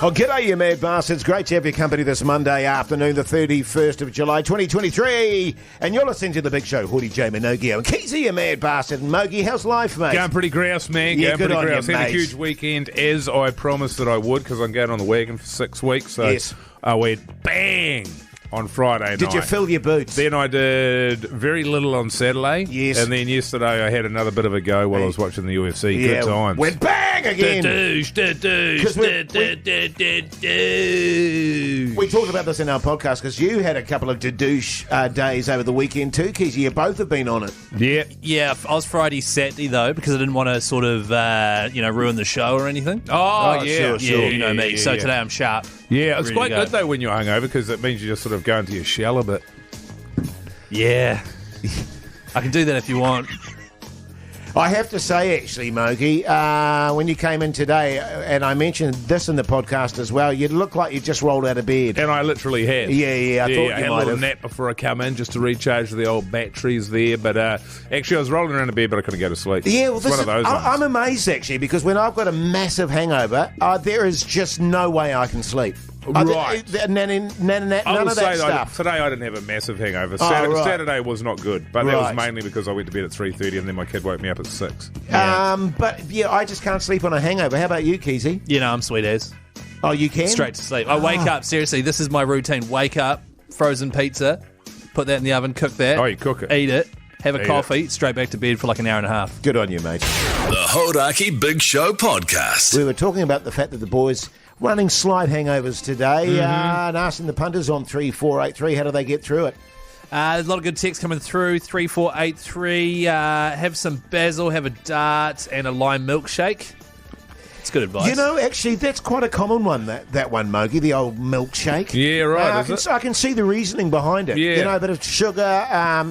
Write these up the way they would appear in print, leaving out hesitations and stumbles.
Oh, g'day, you mad bastards. Great to have your company this Monday afternoon, the 31st of July, 2023. And you're listening to The Big Show, Hoodie J. Minogio. And Keezy, you mad bastard. And Mogi, how's life, mate? Going pretty grouse, man. Yeah, Going good pretty on grouse. you, Had a mate. huge weekend, as I promised that I would, because I'm going on the wagon for 6 weeks. So Yes. I went bang on Friday night. Did you fill your boots? Then I did very little on Saturday. Yes. And then yesterday I had another bit of a go while I was watching the UFC. Yeah, Good times. went bang again. Da-douche. We talked about this in our podcast because you had a couple of douche days over the weekend too, Keezy. You both have been on it. Yeah. Yeah, I was Friday, Saturday, though, because I didn't want to sort of, ruin the show or anything. Oh, yeah. sure. Yeah, you know me. So yeah. today I'm sharp. Yeah, it's Ready quite to go. good, though, when you're hungover, because it means you just sort of go into your shell a bit. Yeah. I can do that if you want. I have to say, actually, Mogi, when you came in today, and I mentioned this in the podcast as well, you look like you just rolled out of bed. And I literally had. Yeah, I thought I you had a might little have. nap before I come in just to recharge the old batteries there. But actually, I was rolling around in bed, but I couldn't go to sleep. Yeah, well, It's one of those ones. I'm amazed, actually, because when I've got a massive hangover, there is just no way I can sleep. Right. None I of would that say stuff. today I didn't have a massive hangover. Right. Saturday was not good, but that Right. was mainly because I went to bed at 3:30 and then my kid woke me up at 6. But, yeah, I just can't sleep on a hangover. How about you, Keezy? You know, I'm sweet as. Oh, you can? Straight to sleep. I wake up, seriously, this is my routine. Wake up, frozen pizza, put that in the oven, cook that. Oh, you cook it. Eat it, have a Eat coffee, straight back to bed for like an hour and a half. Good on you, mate. The Hodaki Big Show Podcast. We were talking about the fact that the boys running slight hangovers today and asking the punters on 3483 how do they get through it. There's a lot of good texts coming through. 3483. Have some basil, have a dart, and a lime milkshake. It's good advice. You know, actually, that's quite a common one, that one, Mogi, the old milkshake. Yeah, right, is it? I can see the reasoning behind it. Yeah. You know, a bit of sugar,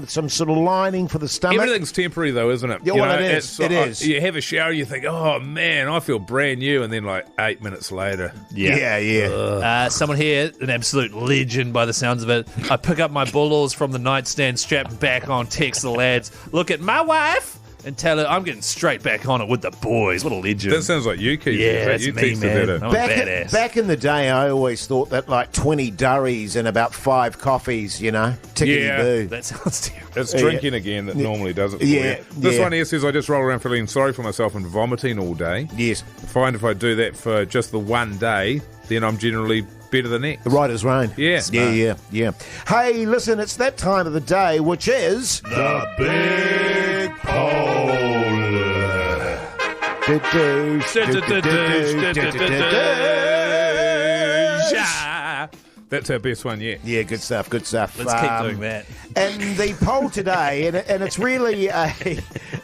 some sort of lining for the stomach. Everything's temporary, though, isn't it? Yeah, well, it is. It is. You have a shower, you think, oh, man, I feel brand new. And then, like, 8 minutes later. Yeah. Someone here, an absolute legend by the sounds of it. I pick up my bulls from the nightstand, strap back on, text the lads, look at my wife, and tell her I'm getting straight back on it with the boys. What a legend. That sounds like you, Keith. Yeah, that's you me, texted man. that in. I'm a badass. Back in the day, I always thought that like 20 durries and about 5 coffees, you know, tickety-boo. That sounds terrible. It's drinking again that normally does it for Yeah, you. This yeah. one here says, I just roll around feeling sorry for myself and vomiting all day. Yes. I find if I do that for just the one day, then I'm generally better the next. The right as rain. Yeah. Yeah. Hey, listen, it's that time of the day, which is... The Big Poll. That's our best one yet. Yeah, good stuff. Let's keep doing that. And the poll today, and it's really a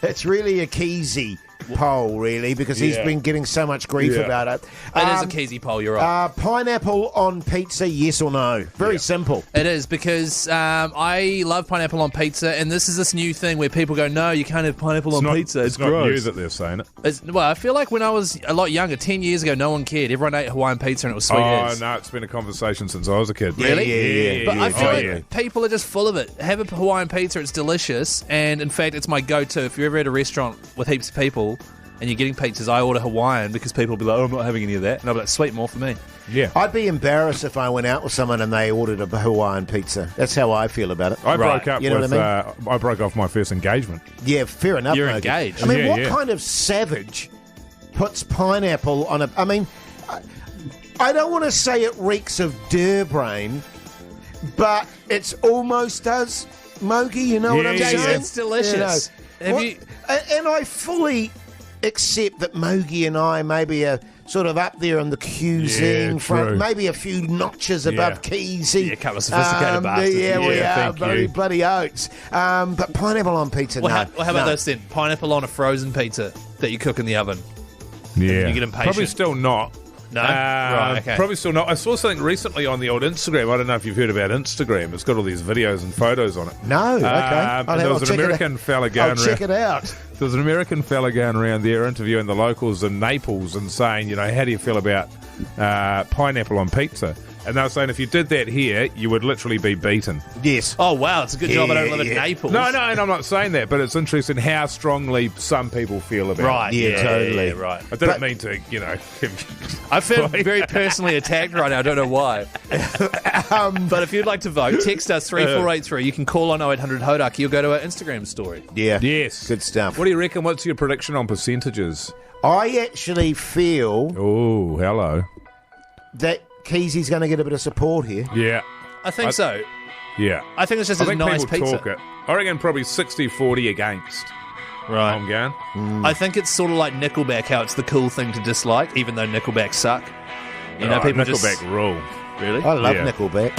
Keezy poll, really, because he's Yeah. been getting so much grief Yeah. about it. It is a Keezy poll, you're right. Pineapple on pizza, yes or no? Very simple. It is, because I love pineapple on pizza, and this is this new thing where people go, no, you can't have pineapple on pizza. It's not you gross. that they're saying it. Well, I feel like when I was a lot younger, 10 years ago, no one cared. Everyone ate Hawaiian pizza and it was sweet Oh, as. no, it's been a conversation since I was a kid. Really? Yeah. But I feel Oh, like yeah. people are just full of it. Have a Hawaiian pizza, it's delicious. And in fact, it's my go-to. If you're ever at a restaurant with heaps of people and you're getting pizzas, I order Hawaiian because people will be like, oh, I'm not having any of that. And I'll be like, sweet, more for me. Yeah. I'd be embarrassed if I went out with someone and they ordered a Hawaiian pizza. That's how I feel about it. I Right. broke up You know with, what I I broke off my first engagement. Yeah, fair enough. You're Mogi. engaged. I mean, Yeah, what yeah. kind of savage puts pineapple on a... I mean, I don't want to say it reeks of brain, but it almost does, Mogi, you know what I'm Yeah, saying? yeah. It's delicious. You know, Have you- and I fully accept that Mogi and I maybe are sort of up there on the cuisine Yeah, front, true. maybe a few notches above Keezy. Yeah, a couple of sophisticated bastards. Yeah, we Yeah, are. thank Bloody, you. bloody oats. But pineapple on pizza, Well, no. how about no. this then? Pineapple on a frozen pizza that you cook in the oven. Yeah. You get impatient. Probably still not. No? Right, okay. Probably still not. I saw something recently on the old Instagram. I don't know if you've heard about Instagram. It's got all these videos and photos on it. No, okay. And there was an American fella going I'll check around. it out. There was an American fella going around there interviewing the locals in Naples and saying, you know, how do you feel about pineapple on pizza? And they were saying if you did that here, you would literally be beaten. Yes. Oh, wow, it's a good job I don't live in Yeah. Naples. No, and I'm not saying that, but it's interesting how strongly some people feel about Right, it. Yeah, totally. right. I didn't mean to, I feel very personally attacked right now. I don't know why. But if you'd like to vote, text us 3483. You can call on 0800 Hodaki. You'll go to our Instagram story. Yeah. Yes. Good stuff. What do you reckon? What's your prediction on percentages? I actually feel Oh, hello. that Keezy's going to get a bit of support here. Yeah. I think so. Yeah. I think it's just I a think nice people pizza. talk it. I reckon probably 60-40 against. Right. I'm going. I think it's sort of like Nickelback, how it's the cool thing to dislike, even though Nickelback suck. You know, people Nickelback just... rule. Really? I love Yeah. Nickelback.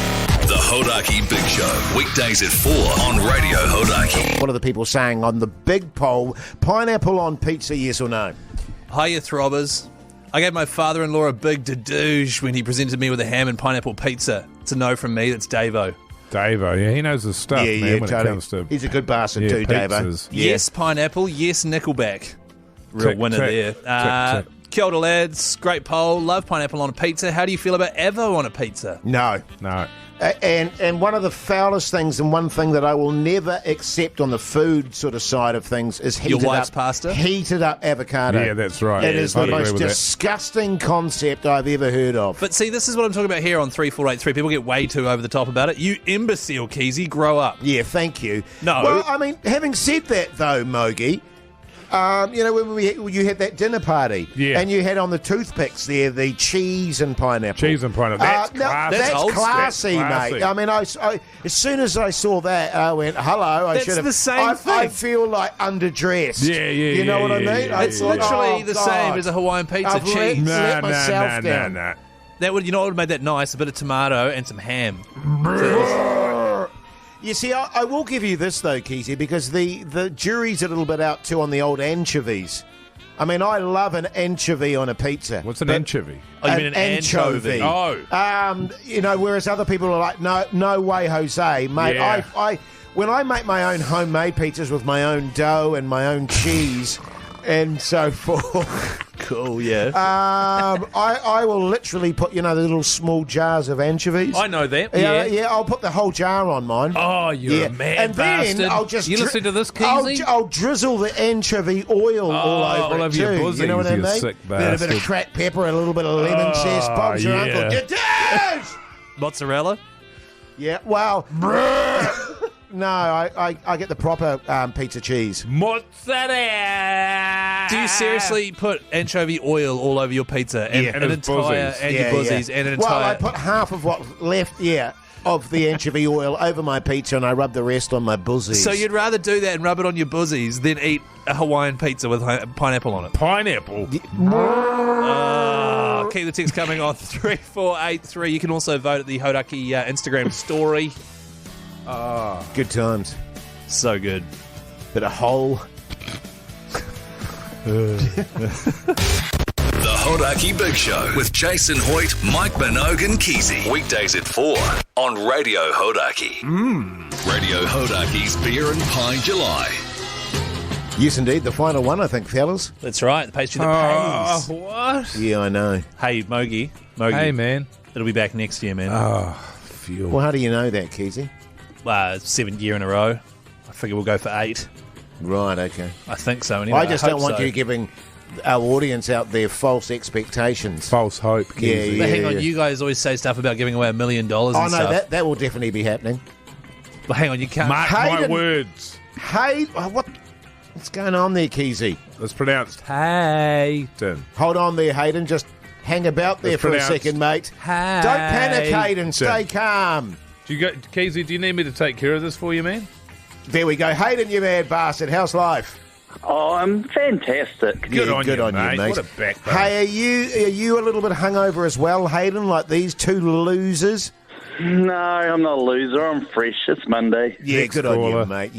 The Hodaki Big Show, weekdays at 4 on Radio Hodaki. What are the people saying on the big poll? Pineapple on pizza, yes or no? Hiya, throbbers. I gave my father-in-law a big dedouge when he presented me with a ham and pineapple pizza. It's a no from me. That's Davo. Davo, yeah, he knows his stuff, man, when it comes to He's a good bastard too, Davo. pizzas. Yeah. Yes, pineapple. Yes, Nickelback. Real Tick, winner tick, there. tick, tick. Kia ora, lads. Great poll. Love pineapple on a pizza. How do you feel about Evo on a pizza? No. No. And one of the foulest things, and one thing that I will never accept on the food sort of side of things, is Your heated wife's up, pasta? heated up avocado. Yeah, that's right. It Yeah, is I'd the agree most with that. disgusting concept I've ever heard of. But see, this is what I'm talking about here on 3483. People get way too over the top about it. You imbecile, Keezy. Grow up. Yeah, thank you. No. Well, I mean, having said that, though, Mogi, you know, when you had that dinner party, Yeah. and you had on the toothpicks there the cheese and pineapple. Cheese and pineapple. That's now, classy. That's old school. classy, That's mate. classy. I mean, I as soon as I saw that, I went, "Hello!" I That's should have. the same I thing. feel like underdressed. Yeah, You know what I yeah, mean? yeah, It's yeah. literally Oh, the God. same as a Hawaiian pizza. I've let- cheese. let myself down. nah. That would, you know what would have made that nice? A bit of tomato and some ham. You see, I will give you this though, Keezy, because the jury's a little bit out too on the old anchovies. I mean, I love an anchovy on a pizza. What's an but- anchovy? Oh, you mean an anchovy? Oh. You know, whereas other people are like, no way, Jose, mate. Yeah. I when I make my own homemade pizzas with my own dough and my own cheese and so forth, Cool, yeah. I will literally put, you know, the little small jars of anchovies. I know that. Yeah, I'll put the whole jar on mine. Oh, you're Yeah. a mad and bastard. then I'll just You listening to this, I'll, Keezy? I'll drizzle the anchovy oil all over all it over too. your You know what I buzzies, mean? you sick Then a bit of bastard. cracked pepper, a little bit of lemon zest. Bob's your yeah. uncle. Dedouge! Mozzarella? Yeah, well, no, I get the proper pizza cheese. Mozzarella. Do you seriously put anchovy oil all over your pizza and Yeah. an And his entire buzzies. and your buzzies and an entire? Well, I put half of what's left, of the anchovy oil over my pizza, and I rub the rest on my buzzies. So you'd rather do that and rub it on your buzzies than eat a Hawaiian pizza with pineapple on it? Pineapple. Keep the text coming on 3483. You can also vote at the Hodaki Instagram story. Good times. So good. Bit of whole. The Hodaki Big Show with Jason Hoyt, Mike Minogue and Keezy. Weekdays at 4 on Radio Hodaki. Radio Hodaki's Beer and Pie July. Yes, indeed. The final one, I think, fellas. That's right. The pastry that pays. What? Yeah, I know. Hey, Mogi. Hey, man. It'll be back next year, man. Fuel. Well, how do you know that, Keezy? 7th year in a row. I figure we'll go for 8. Right, okay. I think so. Anyway, I just don't hope want so. you giving our audience out there false expectations. False hope, Keezy. Yeah, But hang on, yeah. you guys always say stuff about giving away $1 million and Oh, no, stuff. that will definitely be happening. But hang on, you can't. Mark my Hayden. words. Hey, what's going on there, Keezy? It's pronounced Hayden. Hold on there, Hayden. Just hang about there It's for a pronounced second, mate. Hey. Don't panic, Hayden. Stay calm. Keezy, do you need me to take care of this for you, man? There we go. Hayden, you mad bastard. How's life? Oh, I'm fantastic. Good Yeah, on good you, on you, mate. mate. What a backbone. Hey, are you a little bit hungover as well, Hayden, like these two losers? No, I'm not a loser. I'm fresh. It's Monday. Yeah, Next good on caller. you, mate.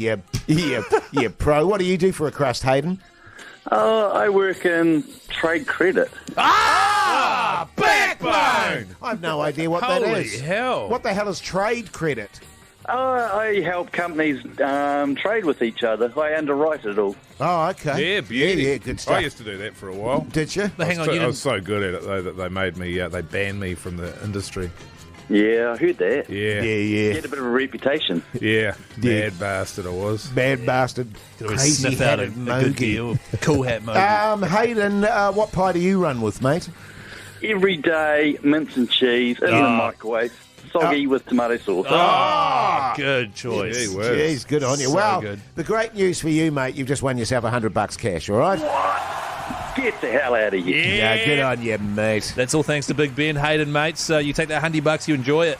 Yeah, pro. What do you do for a crust, Hayden? I work in trade credit. Backbone! I have no idea what that Holy is. hell. What the hell is trade credit? I help companies trade with each other. I underwrite it all. Oh, okay. Yeah, beauty. Yeah, good stuff. I used to do that for a while. Did you? But hang on, you I was didn't. so good at it, though, that they made me, they banned me from the industry. Yeah, I heard that. Yeah. He had a bit of a reputation. Yeah. Bad bastard I was. Bad bastard. Always sniff out a good deal. Cool hat Mogi. Hayden, what pie do you run with, mate? Every day, mince and cheese in the microwave, soggy with tomato sauce. Good choice. Gee whiz. Jeez, good on you. So Well, good. the great news for you, mate, you've just won yourself $100 cash, all right? Get the hell out of here. Yeah, good on you, mate. That's all thanks to Big Ben. Hayden, mates. You take that $100, you enjoy it.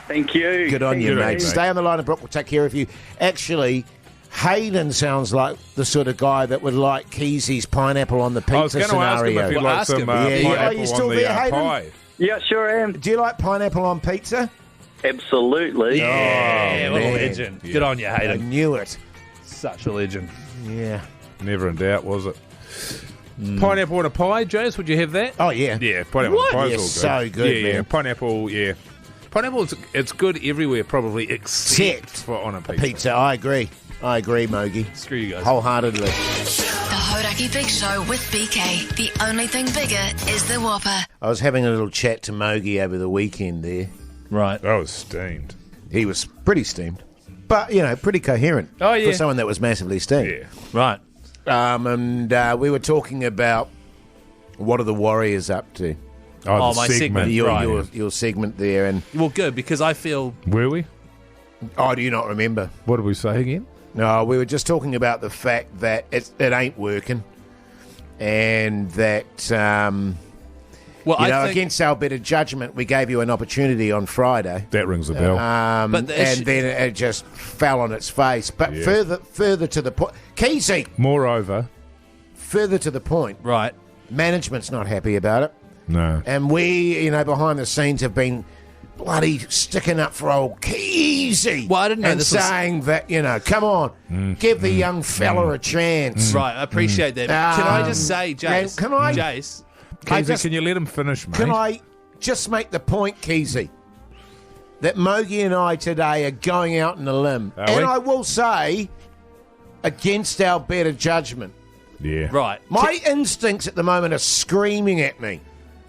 Thank you. Good on you, Good on mate. you, mate. Stay on the line and Brooke will take care of you. Actually, Hayden sounds like the sort of guy that would like Keezy's pineapple on the I was pizza going to ask him scenario. if he'd Well, like ask some him. pineapple Are you still on there, the Hayden? pie. Yeah, sure am. Do you like pineapple on pizza? Absolutely. Yeah, what a man. legend. Good on you, I Hayden. knew it. Such a legend. Yeah. Never in doubt, was it? Pineapple on a pie, Jace, would you have that? Oh, yeah. Yeah, pineapple on a pie Yeah, is all good. so good, yeah, man. Pineapple, yeah. Pineapple, it's good everywhere, probably, except for on a pizza. Pizza, I agree. I agree, Mogi. Screw you guys. Wholeheartedly. The Hodaki Big Show with BK. The only thing bigger is the Whopper. I was having a little chat to Mogi over the weekend there. Right. I was steamed. He was pretty steamed. But, pretty coherent. Oh, yeah. For someone that was massively steamed. Yeah. Right. And we were talking about what are the Warriors up to. Oh, the my segment. Your segment there. And Well, good, because I feel... Were we? do you not remember? What did we say again? No, we were just talking about the fact that it ain't working. And that, Well, I think... against our better judgment, we gave you an opportunity on Friday. That rings a bell. But the issue- And then it just fell on its face. But Yeah. further to the point, Keezy, Moreover, further to the point, Right. management's not happy about it. no. And we, behind the scenes have been bloody sticking up for old Keezy. Well, I didn't know and this was- saying that, come on, give the young fella a chance. Right, I appreciate that. Can I just say, Jace? can I- Jace? Keezy, can you let him finish, mate? Can I just make the point, Keezy, that Mogi and I today are going out on a limb. Are And we? I will say, against our better judgment. Yeah. Right. My instincts at the moment are screaming at me.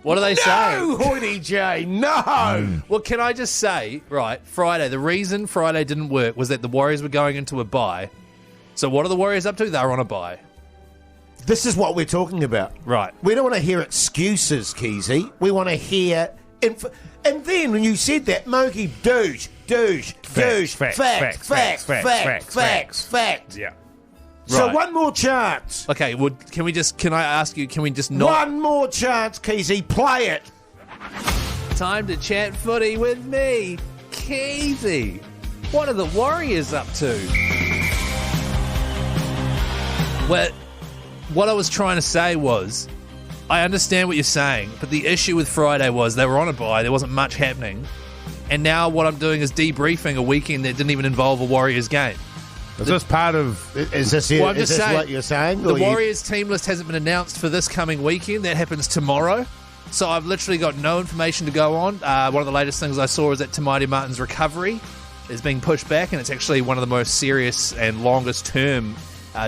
What are they saying? No, Hoity J, no! Well, can I just say, right, Friday, the reason Friday didn't work was that the Warriors were going into a bye. So what are the Warriors up to? They're on a bye. This is what we're talking about. Right. We don't want to hear excuses, Keezy. We want to hear... And then when you said that, Mogi, douche, fact. Yeah. So Right. one more chance. Okay, can I ask you, can we just not... One more chance, Keezy. Play it. Time to chat footy with me, Keezy. What are the Warriors up to? Well, what I was trying to say was, I understand what you're saying, but the issue with Friday was they were on a bye, there wasn't much happening, and now what I'm doing is debriefing a weekend that didn't even involve a Warriors game. Is this part of... Is this, Well, I'm is just this saying, what you're saying? The or you- Warriors team list hasn't been announced for this coming weekend. That happens tomorrow. So I've literally got no information to go on. One of the latest things I saw is that Tamati Martin's recovery is being pushed back, and it's actually one of the most serious and longest term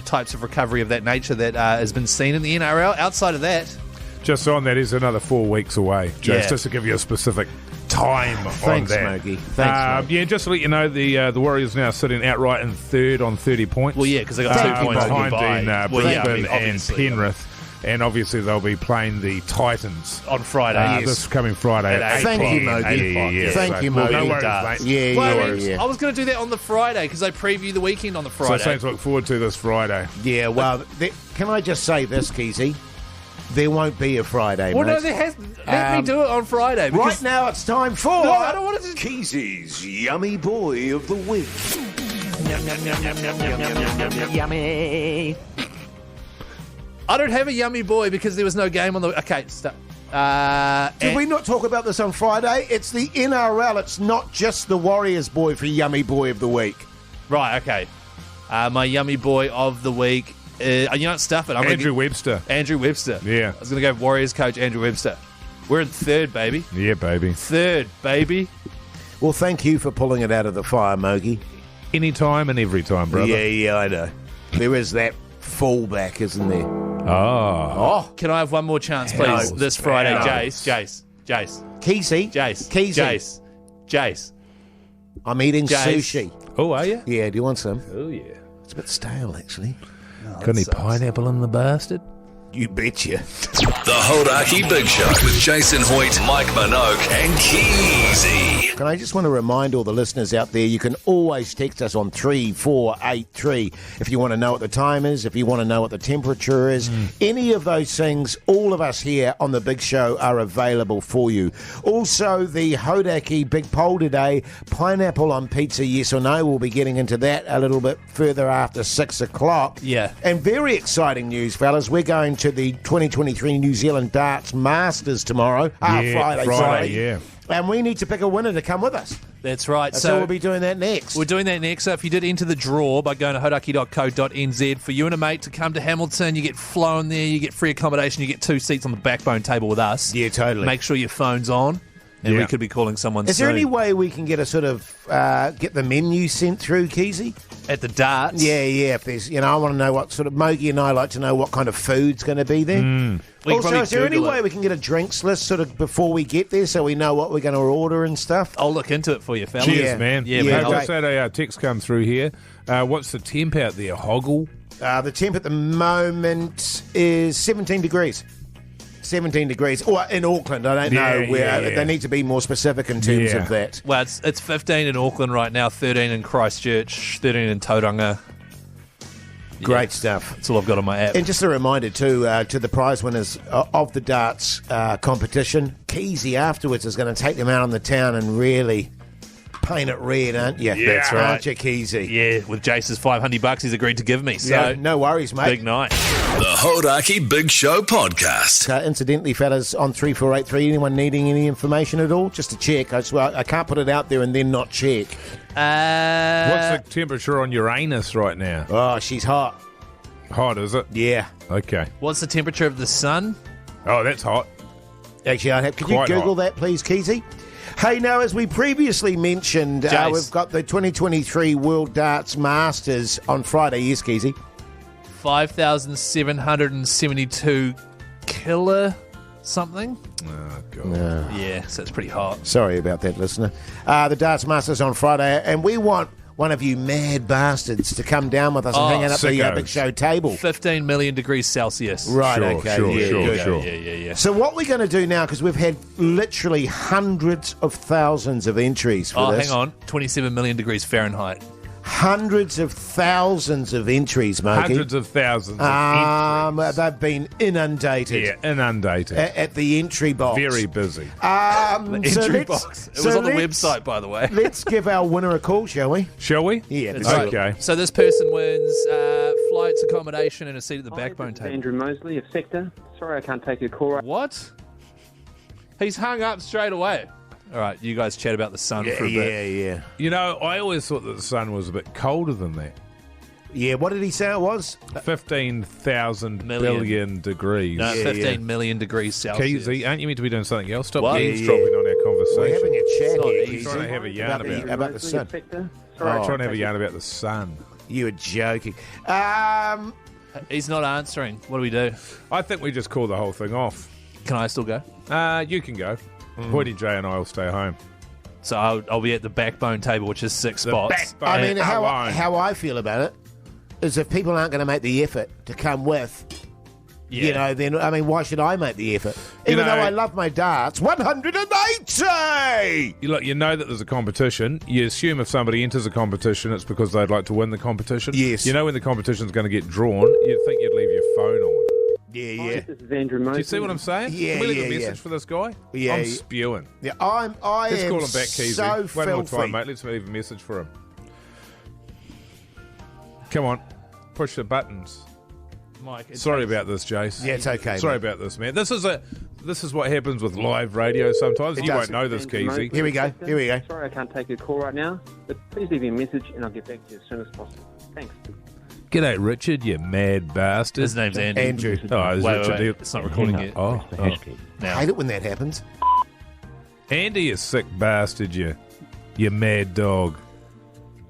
types of recovery of that nature that has been seen in the NRL. Outside of that, Just on that is another 4 weeks away, Jace, Yeah. just to give you a specific time Thanks, on that. Mogi. Thanks, mate. Yeah, just to let you know, the Warriors now sitting outright in third on 30 points. well, yeah, because they got 2 points on behind goodbye. in Well, yeah, I Brisbane mean, and obviously, Penrith. And obviously they'll be playing the Titans on Friday. this coming Friday. At at 8 Thank you, o'clock. Mogi. Yeah. Thank you, Well, no Mogi. worries, mate. Yeah, Well, yeah. I was going to do that on the Friday because I preview the weekend on the So Friday. something to look forward to this Friday. Yeah, well, can I just say this, Keezy? There won't be a Friday, well, mate. no, there has. Let me do it on Friday. Because, Right now it's time for... No, I don't want to. Keezy's Yummy Boy of the Week. I don't have a yummy boy because there was no game on the. Okay, stop. Did we not talk about this on Friday? It's the NRL. It's not just the Warriors boy for Yummy Boy of the Week. Right, okay. My yummy boy of the week. You know what? Stuff it. I'm Andrew Webster. Andrew Webster. Yeah. I was going to go Warriors coach Andrew Webster. We're in third, baby. Yeah, baby. Third, baby. Well, thank you for pulling it out of the fire, Mogi. Anytime and every time, brother. Yeah, I know. There is that fallback, isn't there? Oh. Oh, Can I have one more chance, please? No. This Friday, No. Jace. Jace. Keezy. Jace. Keezy. Jace. I'm eating Jace. sushi. Oh, are you? Yeah, do you want some? Oh, yeah. It's a bit stale, actually. Got any pineapple in the bastard? You betcha. The Hodaki Big Show with Jason Hoyt, Mike Minogue, and Keezy. Can I just want to remind all the listeners out there, you can always text us on 3483 if you want to know what the time is, if you want to know what the temperature is. Any of those things, all of us here on the Big Show are available for you. Also, the Hodaki Big Poll today, pineapple on pizza, yes or no. We'll be getting into that a little bit further after 6 o'clock. Yeah. And very exciting news, fellas. We're going to the 2023 New Zealand Darts Masters tomorrow. Friday. Yeah. And we need to pick a winner to come with us. That's right. So we'll be doing that next. We're doing that next. So if you did enter the draw by going to hodaki.co.nz, for you and a mate to come to Hamilton, you get flown there, you get free accommodation, you get 2 seats on the backbone table with us. Yeah, totally. Make sure your phone's on, and we could be calling someone Is soon. there any way we can get a sort of get the menu sent through, Keezy? At the darts? Yeah. If there's, I want to know what sort of Mogi and I like to know what kind of food's going to be there. We can Also, probably is there any Google way it. we can get a drinks list sort of before we get there, so we know what we're going to order and stuff? I'll look into it for you, fella. Cheers, Yeah. man. Yeah, Yeah, man. I've just had a text come through here. What's the temp out there? Hoggle? The temp at the moment is 17 degrees. 17 degrees. Or in Auckland, I don't know where. Yeah. They need to be more specific in terms of that. Well, it's 15 in Auckland right now, 13 in Christchurch, 13 in Tauranga. Great stuff. That's all I've got on my app. And just a reminder, too, to the prize winners of the darts competition, Keezy afterwards is going to take them out on the town and really paint it red, aren't you? Yeah, that's right. Aren't you, Keezy? Yeah, with Jace's $500 he's agreed to give me. So Yeah, no worries, mate. big night. The Hodaki Big Show podcast. Incidentally, fellas, on 3483, anyone needing any information at all? Just to check. I can't put it out there and then not check. What's the temperature on Uranus right now? Oh, she's hot. Hot, is it? Yeah. Okay. What's the temperature of the sun? Oh, that's hot. Actually, I'd have. Could you Quite Google hot. that, please, Keezy? Hey, now, as we previously mentioned, Jace. we've got the 2023 World Darts Masters on Friday. Yes, Keezy? 5,772 kilo something. Oh, God. Yeah, so it's pretty hot. Sorry about that, listener. The Darts Masters on Friday, and we want one of you mad bastards to come down with us and hang out at the sickos. Big Show table. 15 million degrees Celsius. Right, Sure, okay. sure, yeah, sure, yeah. sure. Yeah. So what we're going to do now, because we've had literally hundreds of thousands of entries for this. Hang on. 27 million degrees Fahrenheit. Hundreds of thousands of entries, Moki. Hundreds of thousands of entries. They've been inundated. Yeah, inundated. At the entry box. Very busy. Entry box. It was on the website, by the way. Let's give our winner a call, shall we? Shall we? Yeah, That's let's right. Okay. So this person wins flights, accommodation, and a seat at the backbone This is table. Andrew Mosley of Sector. Sorry I can't take your call right What? He's hung up straight away. All right, you guys chat about the sun for a bit. Yeah. You know, I always thought that the sun was a bit colder than that. Yeah, what did he say it was? 15,000 Million. billion degrees. No, Yeah, 15 million degrees Celsius. Keezy, aren't you meant to be doing something else? Stop What? eavesdropping on our We're conversation. having a chat not here. easy. Keezy, Trying to have a yarn Andrew about the Mosley sun. of Sector. Oh. Sorry I Trying can't to have a take yarn about the sun. You were joking. He's not answering. What do we do? I think we just call the whole thing off. Can I still go? You can go. Hoity J and I will stay home. So I'll be at the backbone table, which is 6 spots. backbone. I mean, alone. how I feel about it is if people aren't going to make the effort to come with, you know, then, I mean, why should I make the effort? Even know- though I love my darts. 180! You know that there's a competition. You assume if somebody enters a competition, it's because they'd like to win the competition. Yes. You know when the competition's going to get drawn, you'd think you'd leave your phone on. Yeah. This is Andrew Mosley. Do you see what I'm saying? Yeah, Can we leave yeah, a message yeah. for this guy? Yeah, I'm yeah. spewing. Yeah, I Let's am call him back, Keezy. so One more filthy. time, mate. Let's leave a message for him. Come on. Push the buttons. Mike, it's Sorry about this, Jace. Yeah, it's okay, Sorry mate. about this, man. This is what happens with live radio sometimes. It You does. won't know this, Andrew Keezy. Mosley Here we of go, Sector. here we go. Sorry I can't take your call right now, but please leave me a message and I'll get back to you as soon as possible. Thanks. G'day, Richard, you mad bastard. His name's Andrew. Andrew. Oh, it's Wait, Richard. wait. It's not recording yet. Oh. I Now. hate it when that happens. Andy, you sick bastard, you mad dog.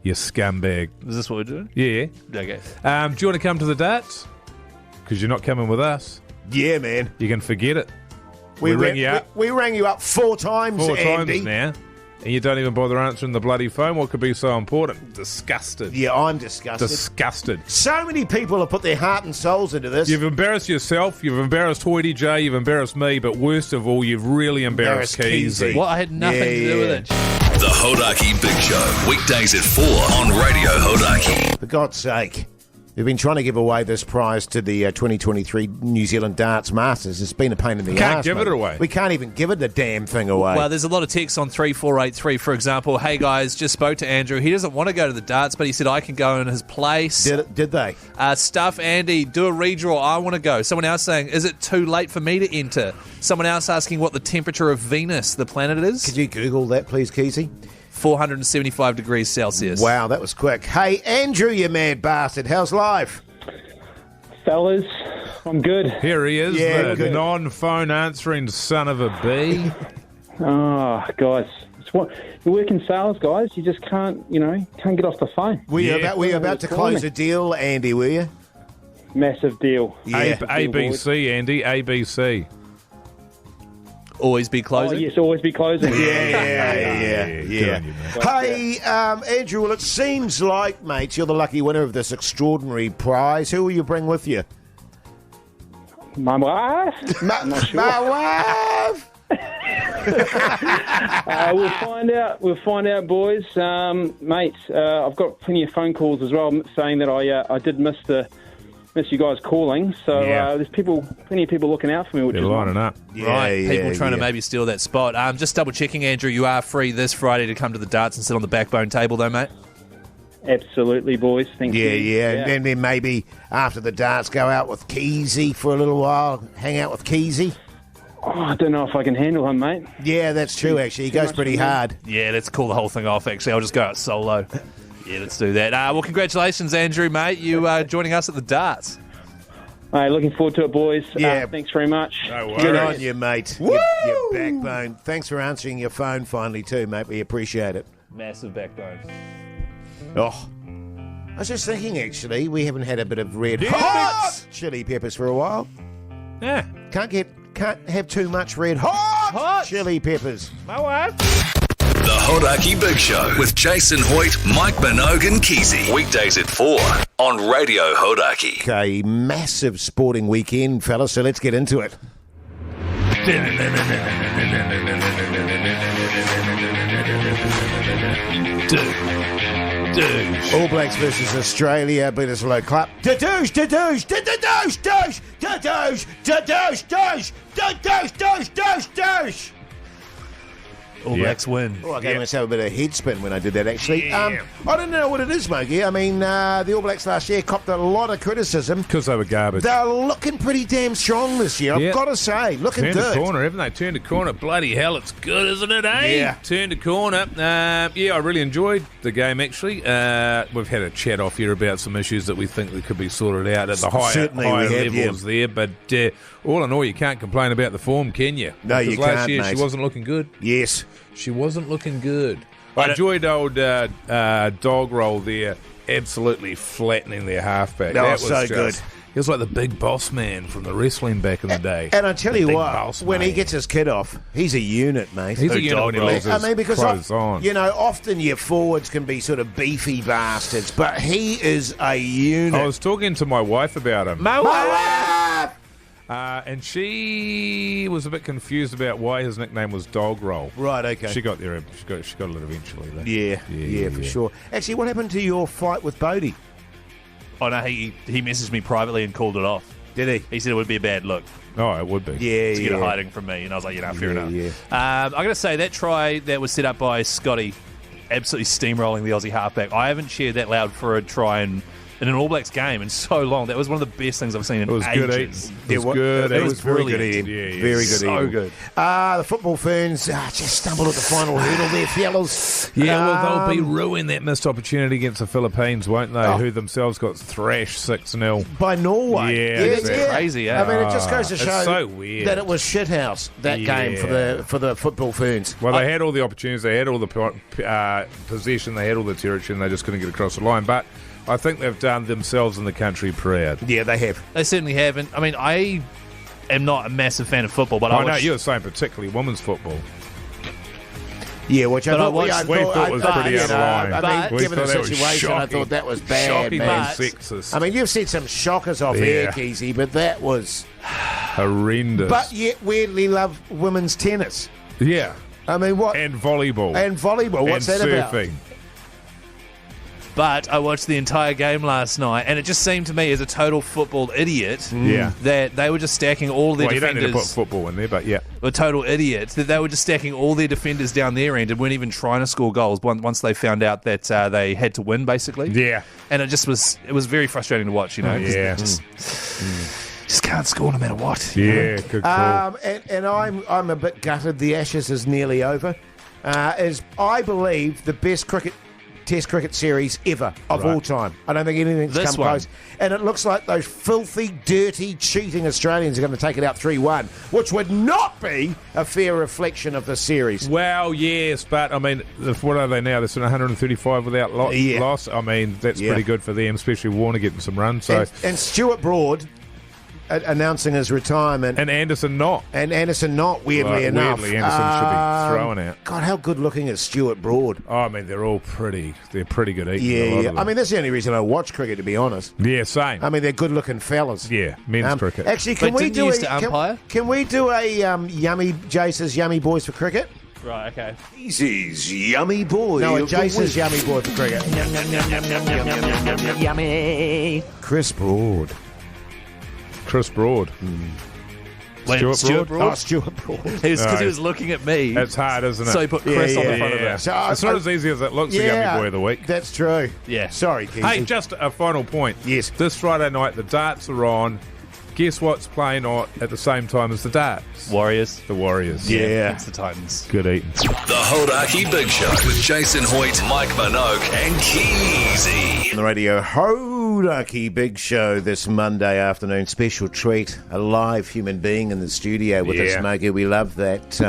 You scumbag. Is this what we're doing? Yeah. Okay. Do you want to come to the darts? Because you're not coming with us. Yeah, man. You can forget it. We ring you up. We rang you up 4 times, Four Andy. times now. And you don't even bother answering the bloody phone. What could be so important? Disgusted. Yeah, I'm disgusted. Disgusted. So many people have put their heart and souls into this. You've embarrassed yourself, you've embarrassed Hoity J, you've embarrassed me, but worst of all, you've really embarrassed Keezy. Well, I had nothing to do with it. The Hodaki Big Show, weekdays at 4 on Radio Hodaki. For God's sake. We've been trying to give away this prize to the 2023 New Zealand Darts Masters. It's been a pain in the ass. Can't give it away. We can't even give it the damn thing away. Well, there's a lot of texts on 3483, for example. Hey, guys, just spoke to Andrew. He doesn't want to go to the darts, but he said I can go in his place. Did they? Stuff, Andy, do a redraw. I want to go. Someone else saying, is it too late for me to enter? Someone else asking what the temperature of Venus, the planet, is. Could you Google that, please, Keezy? 475 degrees Celsius. Wow, that was quick. Hey, Andrew, you mad bastard. How's life? Fellas, I'm good. Here he is, Yeah, the good. non-phone answering son of a bee. Oh, guys. You work in sales, guys. You just can't get off the phone. Were you Yeah. about to close a deal, Andy, were you? Massive deal. Yeah. ABC, Andy, ABC. Always be Oh, closing. yes, always be closing. Yeah. Good on you, mate. Hey, Andrew, well, it seems like, mate, you're the lucky winner of this extraordinary prize. Who will you bring with you? My wife? I'm not sure. My wife! We'll find out. We'll find out, boys. Mate, I've got plenty of phone calls as well saying that I did miss you guys calling. So Yeah. there's plenty of people looking out for me. Which They're is lining up. Right, people trying to maybe steal that spot. Just double checking, Andrew, you are free this Friday to come to the darts and sit on the backbone table, though, mate. Absolutely, boys. Thank you. Yeah. And then maybe after the darts, go out with Keezy for a little while, hang out with Keezy. Oh, I don't know if I can handle him, mate. Yeah, that's true, actually. He goes pretty hard. Yeah, let's call the whole thing off, actually. I'll just go out solo. Yeah, let's do that. Well, congratulations, Andrew, mate. You joining us at the darts. Hey, looking forward to it, boys. Yeah. Thanks very much. No Good worries. on you, mate. Your backbone. Thanks for answering your phone finally, too, mate. We appreciate it. Massive backbone. Oh. I was just thinking, actually, we haven't had a bit of red hot chili peppers for a while. Yeah. Can't have too much red hot chili peppers. My wife. The Hodaki Big Show with Jason Hoyt, Mike Minogue and Keezy. Weekdays at 4 on Radio Hodaki. Okay, massive sporting weekend, fellas, so let's get into it. All Blacks versus Australia, beat us a low clap. Da-douche, da-douche, da-douche, douche, da-douche, da-douche, douche, da-douche, douche, douche, douche. All Blacks win. Oh, I gave myself a bit of head spin when I did that, actually. Yeah. I don't know what it is, Mogi. I mean, the All Blacks last year copped a lot of criticism. Because they were garbage. They're looking pretty damn strong this year, I've got to say. Looking Turned good. a corner, haven't they? Turned a corner. Bloody hell, it's good, isn't it, eh? Yeah. Turned a corner. I really enjoyed the game, actually. We've had a chat off here about some issues that we think that could be sorted out at the higher Certainly we have, levels there. But all in all, you can't complain about the form, can you? No, you Because last can't, year mate. she wasn't looking good. Yes. She wasn't looking good. I enjoyed old dog roll there, absolutely flattening their halfback. Oh, That was so just, good. He was like the big boss man from the wrestling back in the day. And I tell you Big what, boss when he man. gets his kid off, he's a unit, mate. He's a unit when he leaves I his mean, because clothes on. often your forwards can be sort of beefy bastards, but he is a unit. I was talking to my wife about him. My wife! And she was a bit confused about why his nickname was Dog Roll. Right, okay. She got there. She got it eventually. Though. Yeah, for sure. Actually, what happened to your fight with Bodie? Oh, no, he messaged me privately and called it off. Did he? He said it would be a bad look Oh, it would be. Yeah, to get a hiding from me. And I was like, fair enough. Yeah. I'm going to say that try that was set up by Scotty, absolutely steamrolling the Aussie halfback. I haven't cheered that loud for a try in an All Blacks game in so long. That was one of the best things I've seen in It was ages. good eating. It was good. It was very good brilliant. eating. Yeah, Very good so eating. good. The football ferns just stumbled at the final hurdle there, fellas. Yeah, well, they'll be ruining that missed opportunity against the Philippines, won't they? Who themselves got thrashed 6-0. By Norway. Yeah, It's crazy, eh? I mean, it just goes to It's show so weird. that it was shithouse, that game for the football ferns. Well, they had all the opportunities, they had all the possession, they had all the territory, and they just couldn't get across the line. But I think they've done themselves and the country proud. Yeah, they have. They certainly have. And I mean, I am not a massive fan of football, but I I know watch, you were saying particularly women's football. Yeah, which I But I thought, watched- we thought was pretty out of line. I But- mean, given the We thought that was situation, I shocking. thought that was bad, Shocking man. and sexist. I mean, you've seen some shockers off Yeah. here, Keezy, but that was... Horrendous. But yet, weirdly love women's tennis. yeah. I mean, what... And volleyball. And volleyball, what's and that about? surfing. But I watched the entire game last night, and it just seemed to me, as a total football idiot, Yeah. that they were just stacking all their Well, you don't defenders. need to put football in there, but yeah. A total idiots, that they were just stacking all their defenders down their end and weren't even trying to score goals once they found out that they had to win, basically. Yeah. And it was very frustrating to watch, 'cause Yeah. they just can't score no matter what. Yeah, good call. And I'm a bit gutted. The Ashes is nearly over. Is I believe the best Test cricket series ever of Right. all time. I don't think anything's This come one. close. And it looks like those filthy, dirty, cheating Australians are going to take it out 3-1, which would not be a fair reflection of the series. Well, yes, but I mean, what are they now? They're sort of 135 without Yeah. loss. I mean, that's Yeah. pretty good for them, especially Warner getting some runs. So And Stuart Broad announcing his retirement. and Anderson not. And Anderson not, weirdly Right, enough. weirdly, Anderson should be thrown out. God, how good looking is Stuart Broad? Oh, I mean, they're all pretty. They're pretty good eating. a Yeah, lot yeah. of them. I mean, that's the only reason I watch cricket, to be honest. yeah, same. I mean, they're good looking fellas. yeah, men's cricket. Actually, can But we didn't do you a used to umpire? Can we do a Yummy Jace's Yummy Boys for cricket? Right, okay. Easy's Yummy Boy No, a of the Jace's Week. Yummy Boy for cricket. Yummy. Chris Broad. Chris Broad. Wait, Stuart Broad? Oh, Stuart Broad. Because he was looking at me. That's hard, isn't it? So he put Chris on the front of yeah. it. So It's not as easy as it looks. The Yummy Boy of the Week. That's true. Yeah. Sorry, Keith. Hey, just a final point. Yes. This Friday night, the darts are on. Guess what's playing on at the same time as the darts? Warriors. The Warriors. Yeah. It's the Titans. Good eating. The Hodaki Big Show with Jason Hoyt, Mike Minogue, and Keezy. The Radio Hodaki Big Show this Monday afternoon. Special treat. A live human being in the studio with us, Yeah. Mogi. We love that.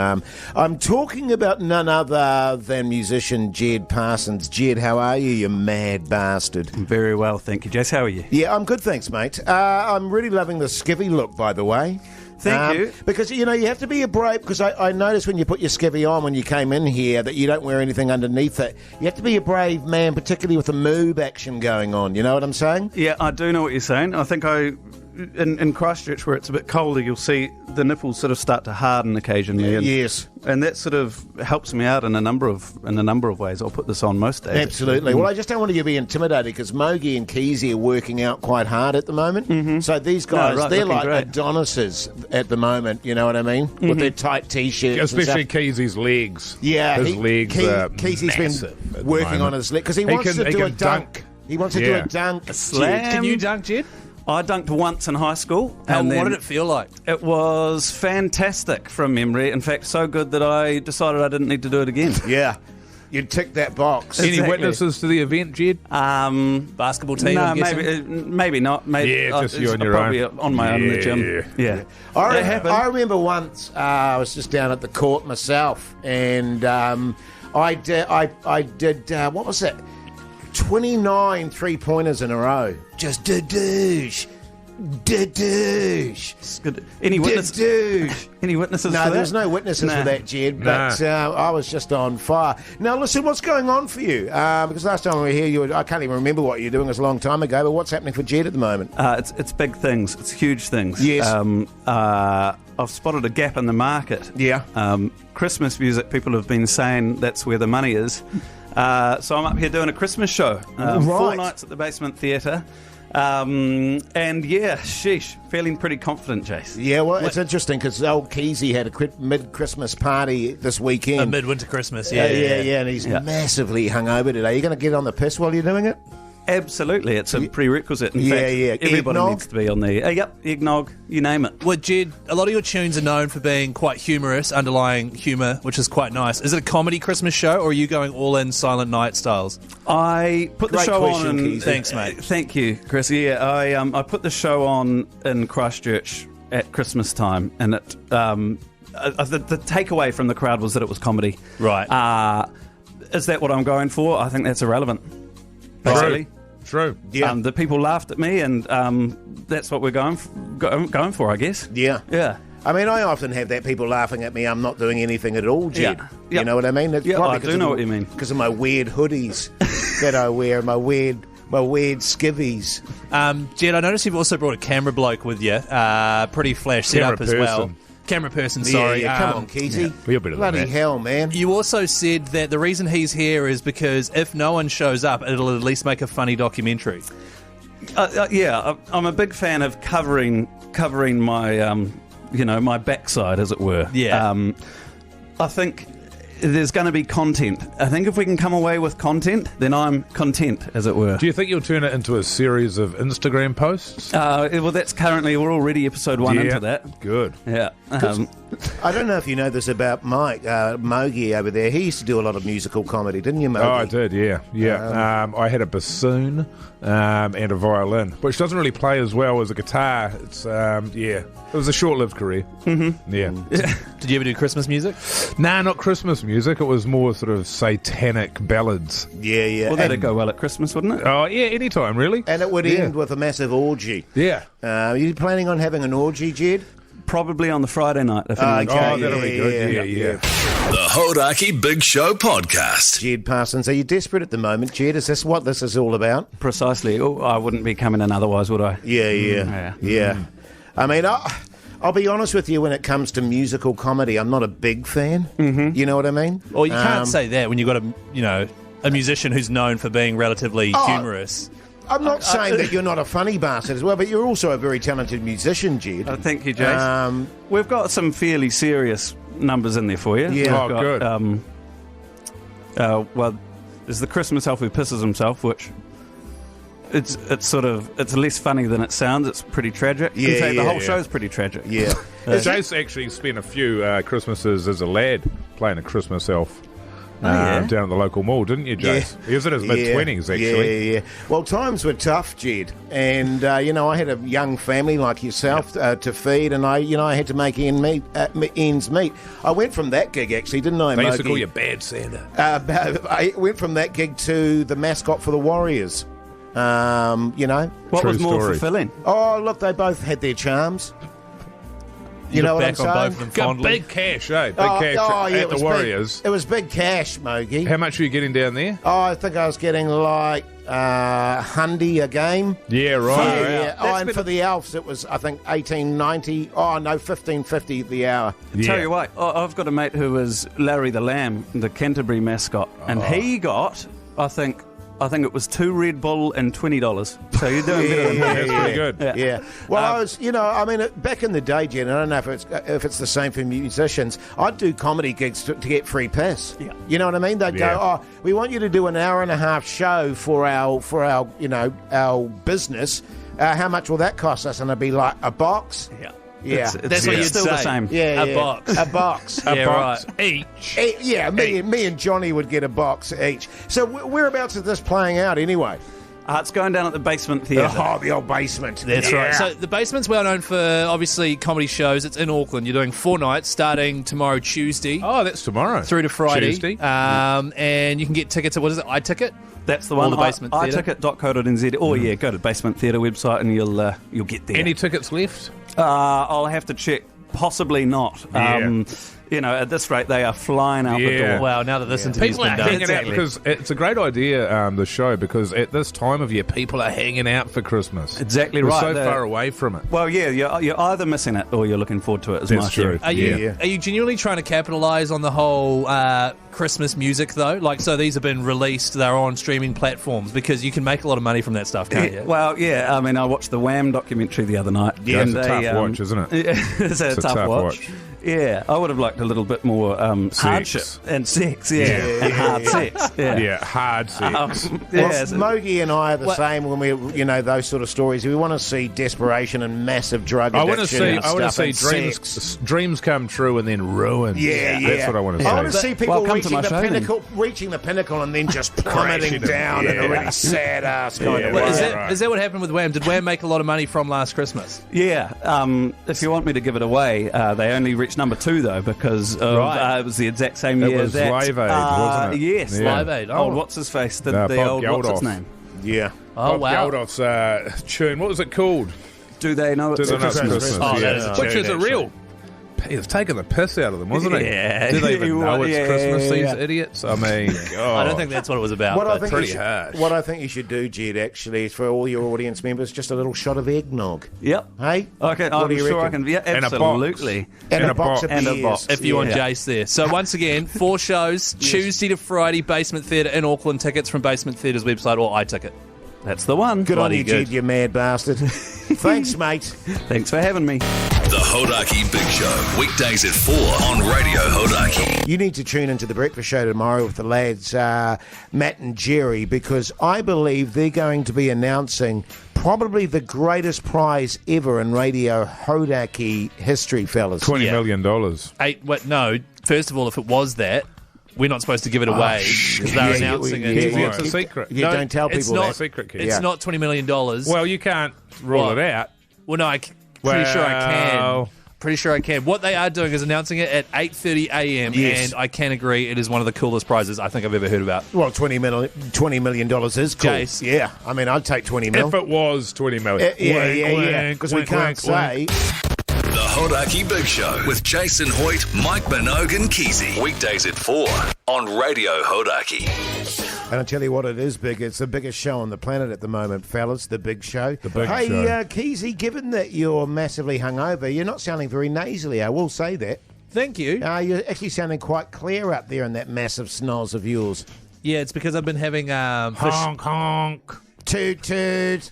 I'm talking about none other than musician Jed Parsons. Jed, how are you, you mad bastard? Very well, thank you, Jace. How are you? Yeah, I'm good, thanks, mate. I'm really loving the skivvy look, by the way. Thank you. Because, you know, you have to be a brave... Because I noticed when you put your skivvy on when you came in here that you don't wear anything underneath it. You have to be a brave man, particularly with the moob action going on. You know what I'm saying? Yeah, I do know what you're saying. I think in Christchurch, where it's a bit colder, you'll see the nipples sort of start to harden occasionally. And, Yes. and that sort of helps me out in a number of ways. I'll put this on most days. Absolutely. Well, I just don't want you to be intimidated because Mogi and Keezy are working out quite hard at the moment. Mm-hmm. So these guys, right, they're looking like great. Adonises at the moment, you know what I mean? With their tight T-shirts Especially and stuff. Keezy's legs. Yeah, his legs are Keezy's massive at been the working on moment. his leg because he He wants can- to he do a can dunk. dunk. He wants to do Yeah. a dunk. slam. Can you dunk, Jed? I dunked once in high school. What and then did it feel like? It was fantastic from memory. In fact, so good that I decided I didn't need to do it again. Yeah, you'd tick that box. Any Exactly. witnesses to the event, Jed? Basketball team, No, I'm guessing? maybe not. Maybe, Yeah, just you on your probably own. on my own in the gym. Yeah. I remember once I was just down at the court myself, and I did what was it? 29 3-pointers in a row. Just da-douche. It's good. Any witnesses? Da-douche. Any witnesses? No, for there's that? no witnesses for that, Jed, Nah. but I was just on fire. Now, listen, what's going on for you? Because last time we were here, I can't even remember what you were doing. It was a long time ago, but what's happening for Jed at the moment? It's big things. It's huge things. Yes. I've spotted a gap in the market. Yeah. Christmas music, people have been saying that's where the money is. So I'm up here doing a Christmas show. 4 Right. nights at the Basement Theatre. And yeah, sheesh, feeling pretty confident, Jace. Yeah, well, it's interesting because old Keezy had a mid-Christmas party this weekend. A midwinter Christmas, yeah, yeah. and he's Yeah. massively hungover today. Are you going to get on the piss while you're doing it? Absolutely, it's a prerequisite. In Yeah, fact, yeah. everybody Eggnog? needs to be on the. Yep, eggnog, you name it. Well, Jed, a lot of your tunes are known for being quite humorous, underlying humour, which is quite nice. Is it a comedy Christmas show, or are you going all in Silent Night styles? I put the Great show question, on. Keith. Thanks, mate. Thank you, Chris. Yeah, I put the show on in Christchurch at Christmas time, and it the takeaway from the crowd was that it was comedy. Right. Is that what I'm going for? I think that's irrelevant. Basically. true. Yeah. The people laughed at me, and that's what we're going for, I guess. Yeah. Yeah. I mean, I often have that people laughing at me. I'm not doing anything at all, Jed. Yeah. You Yep. know what I mean? It's Yeah, probably I 'cause do of know the- what you mean. Because of my weird hoodies that I wear, my weird skivvies. Jed, I noticed you've also brought a camera bloke with you. Pretty flash Camera setup as well. person. Camera person, sorry. Yeah, come on, Keezy. You're better than Bloody that. hell, man. You also said that the reason he's here is because if no one shows up, it'll at least make a funny documentary. Yeah, I'm a big fan of covering my my backside, as it were. Yeah. I think there's going to be content. I think if we can come away with content, then I'm content, as it were. Do you think you'll turn it into a series of Instagram posts? Well, that's currently, we're already episode 1 into that. Good. Yeah. I don't know if you know this about Mike, Mogi over there. He used to do a lot of musical comedy, didn't you, Mogi? Oh, I did, yeah. I had a bassoon and a violin, which doesn't really play as well as a guitar. It's, it was a short-lived career. Mm-hmm. Yeah. Did you ever do Christmas music? Nah, not Christmas music. It was more sort of satanic ballads. Yeah, yeah. Well, that'd go well at Christmas, wouldn't it? Oh, yeah, anytime, really. And it would end with a massive orgy. Yeah. Are you planning on having an orgy, Jed? Probably on the Friday night. If anyone's Okay, that'll be good. Yeah. The Hodaki Big Show podcast. Jed Parsons, are you desperate at the moment, Jed? Is this what this is all about? Precisely. Oh, I wouldn't be coming in otherwise, would I? Yeah. I mean, I'll be honest with you, when it comes to musical comedy, I'm not a big fan. Mm-hmm. You know what I mean? Or you can't say that when you've got a musician who's known for being relatively humorous. I'm not saying that you're not a funny bastard as well, but you're also a very talented musician, Jed. Thank you, Jace. We've got some fairly serious numbers in there for you. Yeah. We've got, good. Well, there's the Christmas elf who pisses himself, which it's less funny than it sounds. It's pretty tragic. Yeah, in fact, the whole yeah. show's pretty tragic. Yeah. Jace actually spent a few Christmases as a lad playing a Christmas elf. yeah? Down at the local mall, didn't you, Jace? He was in his mid-20s, actually. Yeah. Well, times were tough, Jed, and I had a young family like yourself to feed, and I had to make ends meet. I went from that gig, actually, didn't I? They used to Mogi? call you Bad Santa. I went from that gig to the mascot for the Warriors. What True was more story. fulfilling? Oh, look, they both had their charms. You know what I'm back on saying? both of them Got fondly. big cash, eh? Big cash yeah, at it the was Warriors. It was big cash, Mogi. How much were you getting down there? Oh, I think I was getting like $100 a game. Yeah, right. Yeah. Oh, and for the Elves, it was, I think, $18.90. Oh, no, $15.50 the hour. Tell you what, I've got a mate who is Larry the Lamb, the Canterbury mascot, and he got, I think it was 2 Red Bull and $20. So you're doing better than me. That's pretty good. Yeah. Well, I was, back in the day, Jen, I don't know if it's the same for musicians, I'd do comedy gigs to get free piss. Yeah. You know what I mean? They'd Yeah. go, oh, we want you to do an hour and a half show for our business. How much will that cost us? And I'd be like, a box? Yeah. Yeah. That's what it's you'd still say. the same. Yeah, A box. A box. Yeah, Box right. each. Yeah, me and Johnny would get a box each. So whereabouts is this playing out anyway? It's going down at the Basement Theatre. Oh, the old basement. That's Yeah. right. So the Basement's well known for, obviously, comedy shows. It's in Auckland. You're doing 4 nights, starting tomorrow, Tuesday, Oh, that's tomorrow. through to Friday. Tuesday. And you can get tickets at, what is it, iTicket? That's the one. Or the Basement Theatre. iTicket.co.nz. Oh, yeah, go to Basement Theatre website and you'll get there. Any tickets left? I'll have to check. Possibly not. Yeah. At this rate, they are flying out the Yeah. door. Wow, now that this interview's People are been done. hanging out because it's a great idea, the show, because at this time of year, people are hanging out for Christmas. Exactly We're right. so They're- far away from it. Well, yeah, you're either missing it or you're looking forward to it, is That's my true. theory. Are you genuinely trying to capitalise on the whole Christmas music, though? Like, so these have been released, they're on streaming platforms, because you can make a lot of money from that stuff, can't you? Well, yeah, I mean, I watched the Wham documentary the other night. Yeah, and it's a tough watch, isn't it? It's a tough watch. Yeah, I would have liked a little bit more hardship and sex, and hard sex. Yeah, hard sex. Mogi and I are the same when we, those sort of stories. We want to see desperation and massive drug I addiction. want to see and sex. dreams come true and then ruined. Yeah. That's what I want to see. I want to see people Well, come to reaching my the pinnacle and then just plummeting Crashing down in a really sad ass kind of Yeah. way. Is that what happened with Wham? Did Wham make a lot of money from last Christmas? Yeah, if you want me to give it away, they only reached number 2 though because it was the exact same It year was that Live Aid, wasn't it? Yes, Yeah. Live Aid. Old what's his face? The Bob old what's Geldof. its name? Yeah. Bob wow. Geldof's tune. What was it called? Do they know it's Do They Know It's Christmas? Christmas? Oh, that is a Which tune, is a actually. real... He was taking the piss out of them, wasn't he? Yeah. Do they even know it's Yeah, Christmas, yeah. these idiots? I mean, I don't think that's what it was about. but pretty harsh. What I think you should do, Jed, actually, is for all your audience members, just a little shot of eggnog. Yep. Hey? Okay, What I'm do you sure I reckon? can. Yeah, And a box. absolutely. And And a a box box. of And a beers. box. if you want Yeah. Jace there. So once again, 4 shows, Tuesday to Friday, Basement Theatre in Auckland. Tickets from Basement Theatre's website or iTicket. That's the one. Good on Bloody you, good. Jed, you mad bastard. Thanks, mate. Thanks for having me. The Hodaki Big Show, weekdays at 4 on Radio Hodaki. You need to tune into the breakfast show tomorrow with the lads, Matt and Jerry, because I believe they're going to be announcing probably the greatest prize ever in Radio Hodaki history, fellas. $20 million. No, first of all, if it was that, we're not supposed to give it away because they're announcing it. It's a secret. You don't tell it's people not, that. Secret key. It's Yeah. not $20 million. Well, you can't rule What? it out. Well, no, pretty sure I can. Well. Pretty sure I can. What they are doing is announcing it at 8:30 a.m. Yes. and I can agree it is one of the coolest prizes I think I've ever heard about. Well, $20 million is cool. Jace. Yeah, I mean, I'd take 20 mil. If it was 20 million. Yeah, because we can't say. The Hodaki Big Show with Jason Hoyt, Mike Minogue and Keezy. Weekdays at 4 on Radio Hodaki. And I'll tell you what, it is big. It's the biggest show on the planet at the moment, fellas. The Big Show. The Big hey, Show. Keezy, given that you're massively hungover, you're not sounding very nasally. I will say that. Thank you. You're actually sounding quite clear up there in that massive snoz of yours. Yeah, it's because I've been having Honk, honk. Toot toot.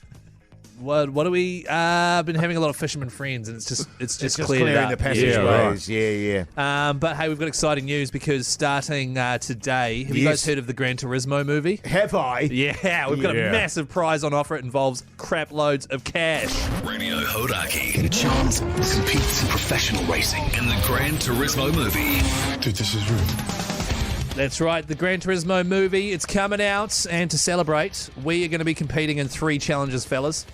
what do we been having a lot of fisherman friends, and it's just cleared clearing up. the passageways. Yeah. But hey, we've got exciting news because starting today, have you Yes. guys heard of the Gran Turismo movie? Have I? Yeah, we've got a Yeah. massive prize on offer. It involves crap loads of cash. Radio Hodaki. The chance to compete in professional racing in the Gran Turismo movie. Dude, this is rude. That's right, the Gran Turismo movie. It's coming out, and to celebrate, we are going to be competing in 3 challenges, fellas.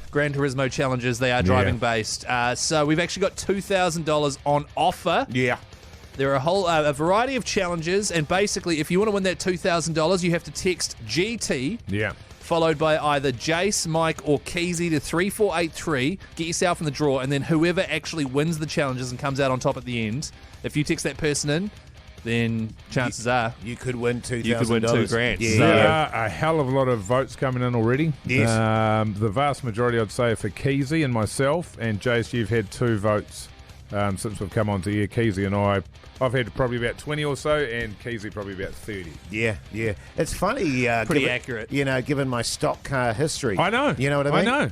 Gran Turismo challenges. They are driving based. So we've actually got $2,000 on offer. Yeah. There are a variety of challenges, and basically, if you want to win that $2,000, you have to text GT, Yeah. followed by either Jace, Mike, or Keezy to 3483. Get yourself in the draw, and then whoever actually wins the challenges and comes out on top at the end, if you text that person in, then chances are You could win $2,000. you could win $2,000. Yeah. There are a hell of a lot of votes coming in already. Yes. The vast majority, I'd say, for Keezy and myself. And Jace, you've had 2 votes since we've come onto here. Keezy and I've had probably about 20 or so, and Keezy probably about 30. Yeah. It's funny. Pretty accurate. Given my stock car history. I know. You know what I I mean? know.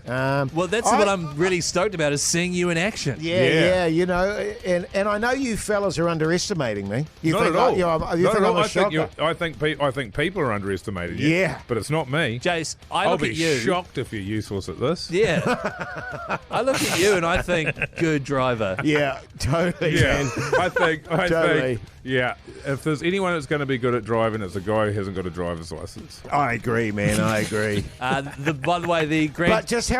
Well, that's what I'm really stoked about, is seeing you in action. Yeah, and I know you fellas are underestimating me. You Not think at all. You Not think at all. I'm a shocker? I think people are underestimated you. Yeah. But it's not me. Jace, I I'll look be at you. shocked if you're useless at this. Yeah. I look at you and I think, good driver. Yeah, totally, Yeah, man. I think, Totally. yeah. If there's anyone that's going to be good at driving, it's a guy who hasn't got a driver's license. I agree, man. I agree. By the way, the Grand... But just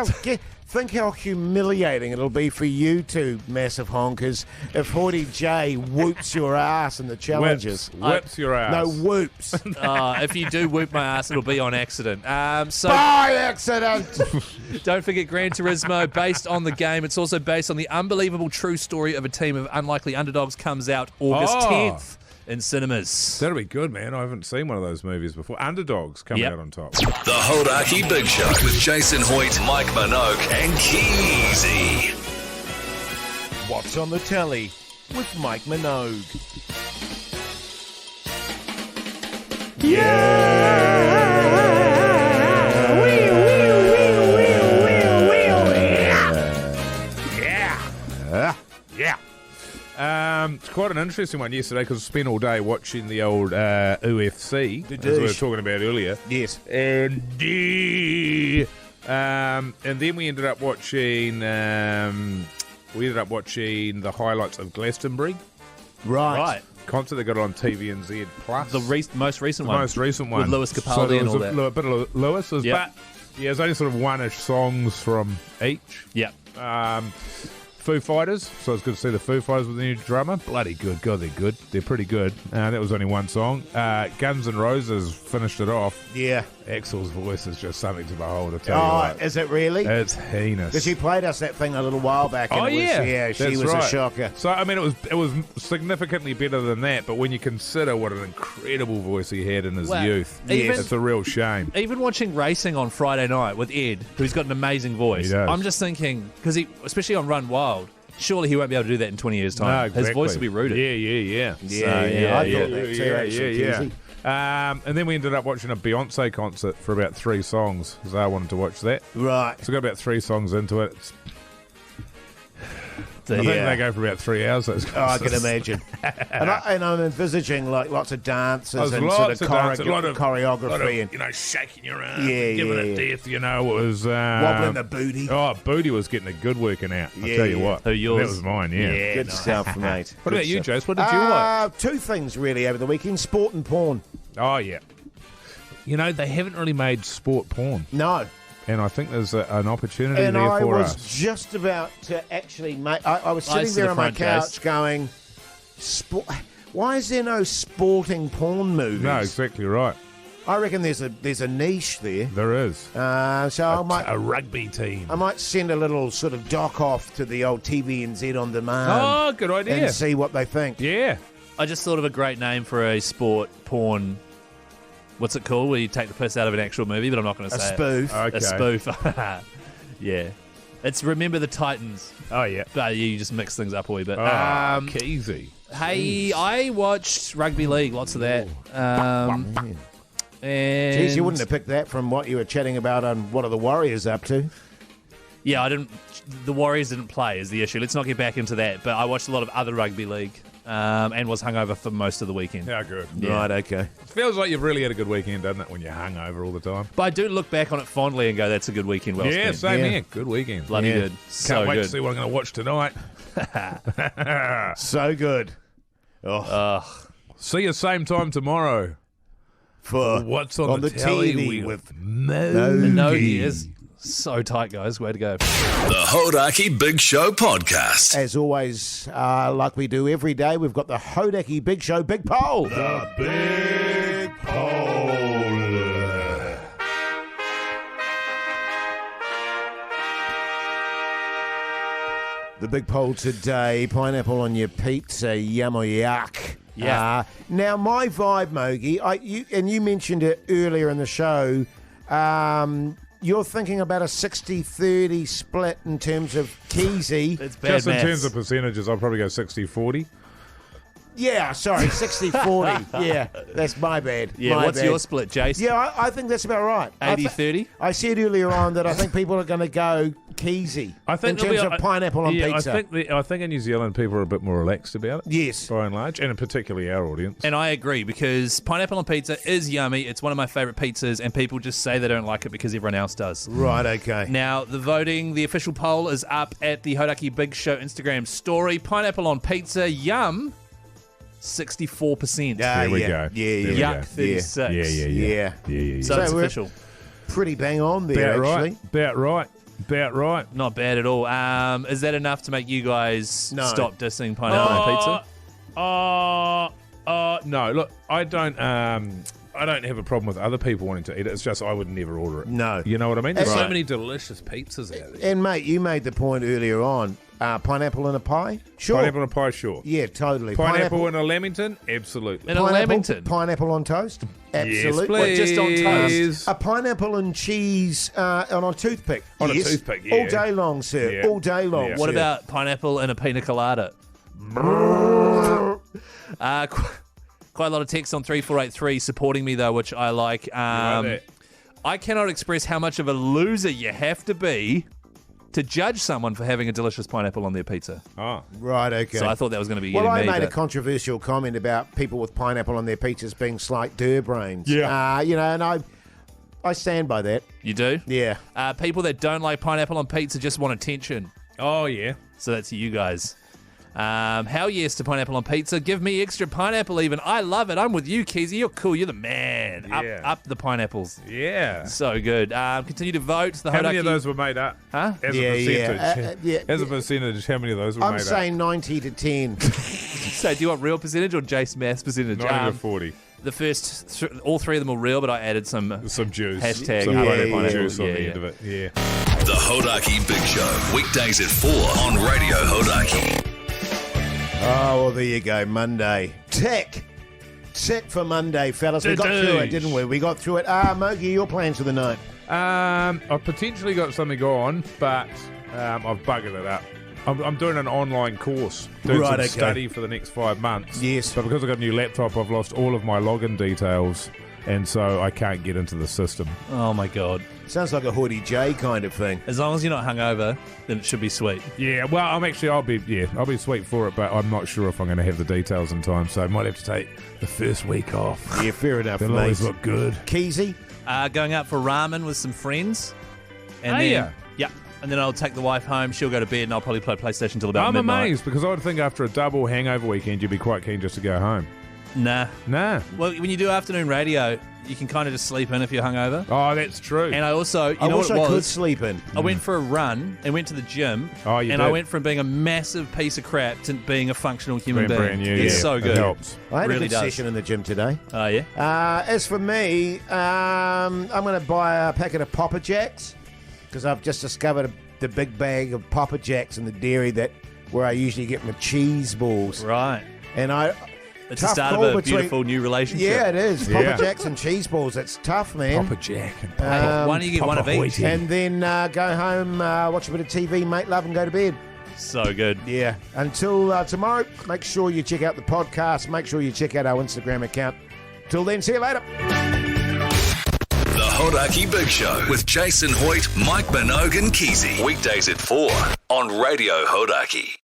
think how humiliating it'll be for you two massive honkers if Hoity J whoops your ass in the challenges. Whips your ass. No, whoops. if you do whoop my ass, it'll be on accident. So By accident. don't forget Gran Turismo, based on the game. It's also based on the unbelievable true story of a team of unlikely underdogs, comes out August 10th in cinemas. That'll be good, man. I haven't seen one of those movies before. Underdogs coming out on top. The Hodaki Big Show with Jason Hoyt, Mike Minogue and Keezy. What's on the telly with Mike Minogue? It's quite an interesting one yesterday because I spent all day watching the old UFC, as we were talking about earlier. Yes. And then we ended up watching the highlights of Glastonbury Right. concert. They got it on TVNZ Plus. The most recent The one. most recent one With Lewis Capaldi there and was all that. a bit of Lewis, Yep. but yeah, there's only sort of one-ish songs from each. Yeah. Foo Fighters, so it's good to see the Foo Fighters with the new drummer. Bloody good. God, they're good. They're pretty good. That was only one song. Guns N' Roses finished it off. Yeah. Axl's voice is just something to behold, I tell you what. Is it really? It's heinous. Because she played us that thing a little while back. And she was right. a shocker. So, I mean, it was significantly better than that, but when you consider what an incredible voice he had in his youth, it's a real shame. Even watching racing on Friday night with Ed, who's got an amazing voice, He does. I'm just thinking, because especially on Run Wild, surely he won't be able to do that in 20 years' time. No, exactly. His voice will be rooted. Yeah. I thought that too, actually, Keezy. And then we ended up watching a Beyonce concert for about 3 songs, because I wanted to watch that. Right. So I got about 3 songs into it. I think they go for about 3 hours. Those I can imagine. and I'm envisaging like lots of dances and lots sort of of, a lot of choreography and shaking your arms, Yeah, giving yeah. it death. It was wobbling the booty. Oh, booty was getting a good working out. I'll tell you what. Who, yours? That was mine. Yeah. Good stuff, mate. What about you, Good stuff. Jace? What did you like? 2 things really over the weekend: sport and porn. Oh yeah. You know, they haven't really made sport porn, No. and I think there's an opportunity And there I for was us. just about to actually make. I was Nice sitting to there the on my front, couch Jace. going, why is there no sporting porn movies? No, exactly right. I reckon there's a niche there. There is So I might. a rugby team. I might send a little sort of doc off to the old TVNZ on demand. Oh, good idea. And see what they think. Yeah. I just thought of a great name for a sport porn. What's it called? Where you take the piss out of an actual movie, but I'm not going to A say spoof. Okay. it. A spoof. Yeah. It's Remember the Titans. Oh yeah. But you just mix things up a wee bit. Keezy. Hey, I watched rugby league, lots of that. And Jeez, you wouldn't have picked that from what you were chatting about on What Are the Warriors Up To? Yeah, I didn't. The Warriors didn't play is the issue. Let's not get back into that. But I watched a lot of other rugby league and was hungover for most of the weekend. How good. Right, okay. It feels like you've really had a good weekend, doesn't it, when you're hungover all the time? But I do look back on it fondly and go, "That's a good weekend." Well Yeah, spent. same Yeah. here. Good weekend. Bloody Yeah. good. Can't So wait to good. see what I'm going to watch tonight. So good. See you same time tomorrow. For What's on the telly TV with Mo? No, he is so tight, guys. Way to go. The Hodaki Big Show podcast. As always, like we do every day, we've got the Hodaki Big Show Big Poll. The Big Poll. The big poll today, pineapple on your pizza, yum or yuck. Yeah. Now, my vibe, Mogi, you mentioned it earlier in the show, you're thinking about a 60-30 split in terms of Keezy. It's bad Just in maths. terms of percentages, I'll probably go 60-40. Yeah, sorry, 60-40. Yeah, that's my bad. Yeah, My what's bad. your split, Jace? Yeah, I think that's about right. 80-30? I said earlier on that I think people are going to go Keezy I think in terms of pineapple on yeah, pizza. I think in New Zealand people are a bit more relaxed about it. Yes. By and large, and particularly our audience. And I agree, because pineapple on pizza is yummy. It's one of my favourite pizzas, and people just say they don't like it because everyone else does. Right, okay. Now, the voting, the official poll is up at the Hodaki Big Show Instagram story. Pineapple on pizza, yum, 64%. There we go. Yeah, There we yeah. go. Yuck, 36. Yeah. So it's we're official. Pretty bang on there, About actually. right. About right. About right. Not bad at all. Is that enough to make you guys No. stop dissing pineapple on pizza? No. Look, I don't have a problem with other people wanting to eat it. It's just I would never order it. No. You know what I mean? There's so Right. many delicious pizzas out there. And, mate, you made the point earlier on. Pineapple in a pie? Sure. Pineapple and pie, sure. Yeah, totally. Pineapple in a Lamington? Absolutely. In a Lamington? Pineapple on toast? Absolutely. What, just on toast? Please. A pineapple and cheese on a toothpick. On a Yes. toothpick, yeah. All day long, sir. Yeah. All day long. Yeah. What sir. about pineapple and a pina colada? Quite a lot of text on 3483 supporting me, though, which I like. that. I cannot express how much of a loser you have to be to judge someone for having a delicious pineapple on their pizza. Oh. Right, okay. So I thought that was going to be Well, I me, made a but- controversial comment about people with pineapple on their pizzas being slight brains. Yeah. And I stand by that. You do? Yeah. People that don't like pineapple on pizza just want attention. Oh, yeah. So that's you guys. Hell yes to pineapple on pizza. Give me extra pineapple even. I love it. I'm with you, Keezy. You're cool. You're the man. Yeah. Up the pineapples. Yeah. So good. Continue to vote. How many of those were made up? Huh? As a percentage. As a Yeah. percentage, how many of those were I'm made saying 90 to 10. So do you want real percentage or Jace Mass percentage? up? 90 to 40. The first, all three of them were real, but I added some Juice. hashtag Some pineapple juice on Yeah, the yeah. end of it. Yeah. The Hodaki Big Show, weekdays at 4 on Radio Hodaki. Oh, well, there you go. Monday. Tick for Monday, fellas. We got through it, didn't we? We got through it. Mogi, your plans for the night? I've potentially got something on, but I've buggered it up. I'm doing an online course, doing Right, some okay. study for the next 5 months. Yes. But because I've got a new laptop, I've lost all of my login details, and so I can't get into the system. Oh my god! Sounds like a Hoodie J kind of thing. As long as you're not hungover, then it should be sweet. Yeah, well, I'll be sweet for it, but I'm not sure if I'm going to have the details in time, so I might have to take the first week off. Yeah, fair enough, They'll mate. always look good. Keezy? Going out for ramen with some friends. And Are then, ya? Yeah. And then I'll take the wife home. She'll go to bed, and I'll probably play PlayStation till about I'm midnight. amazed, because I would think after a double hangover weekend, you'd be quite keen just to go home. Nah. Nah. Well, when you do afternoon radio, you can kind of just sleep in if you're hungover. Oh, that's true. And I also, you I know wish what it I could was? sleep in. I went for a run and went to the gym. Oh, you and did? I went from being a massive piece of crap to being a functional human Being being. brand new, It's yeah. so It good. helps. I had Really a good does. session in the gym today. Oh, yeah? As for me, I'm going to buy a packet of Papa Jacks because I've just discovered the big bag of Papa Jacks in the dairy where I usually get my cheese balls. Right. And It's the tough start of call a between- beautiful new relationship. Yeah, it is. Yeah. Papa Jacks and cheese balls. It's tough, man. Papa Jack and Why don't you get one of each? And then go home, watch a bit of TV, make love, and go to bed. So good. Yeah. Until tomorrow, make sure you check out the podcast. Make sure you check out our Instagram account. Till then, see you later. The Hodaki Big Show with Jason Hoyt, Mike Minogue and Keezy. Weekdays at 4 on Radio Hodaki.